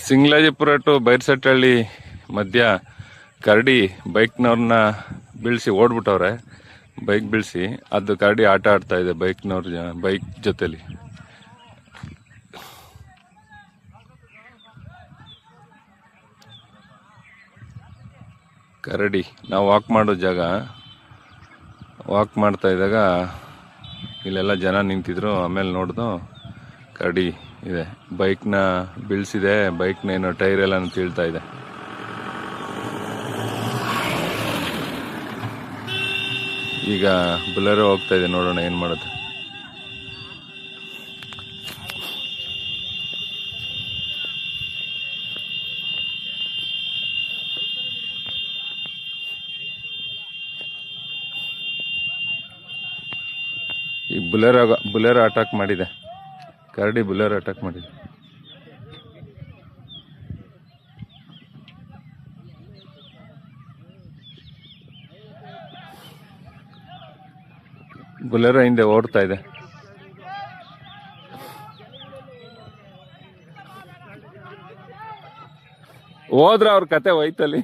ಸಿಂಗ್ಲಾಜಿಪುರ to ಬೈರ್ಸಟ್ಟಹಳ್ಳಿ ಮಧ್ಯ ಕರಡಿ ಬೈಕ್ನವ್ರನ್ನ ಬೀಳಿಸಿ ಓಡ್ಬಿಟ್ಟವ್ರೆ. Bike ಬೀಳಿಸಿ ಅದು ಕರಡಿ ಆಟ ಆಡ್ತಾ ಇದೆ ಬೈಕ್ ಜೊತೆಲಿ. ಕರಡಿ ನಾವು ವಾಕ್ ಮಾಡೋ ಜಾಗ, ವಾಕ್ ಮಾಡ್ತಾ ಇದ್ದಾಗ ಇಲ್ಲೆಲ್ಲ ಜನ ನಿಂತಿದ್ರು. ಆಮೇಲೆ ನೋಡ್ದು ಕರಡಿ ಇದೆ, ಬೈಕ್ನ ಬೀಳ್ಸಿದೆ. ಬೈಕ್ನ ಏನೋ ಟೈರ್ ಎಲ್ಲ ತಿಳ್ತಾ ಇದೆ. ಈಗ ಬುಲೆರೋ ಹೋಗ್ತಾ ಇದೆ, ನೋಡೋಣ ಏನ್ ಮಾಡುತ್ತೆ. ಈ ಬುಲೆರೋ ಅಟ್ಯಾಕ್ ಮಾಡಿದೆ, ಕರಡಿ ಬುಲೆರೋ ಅಟ್ಯಾಕ್ ಮಾಡಿದೆ. ಬುಲೆರೋ ಹಿಂದೆ ಓಡ್ತಾ ಇದೆ. ಹೋದ್ರ ಅವ್ರ ಕತೆ ಹೋಯ್ತಲ್ಲಿ.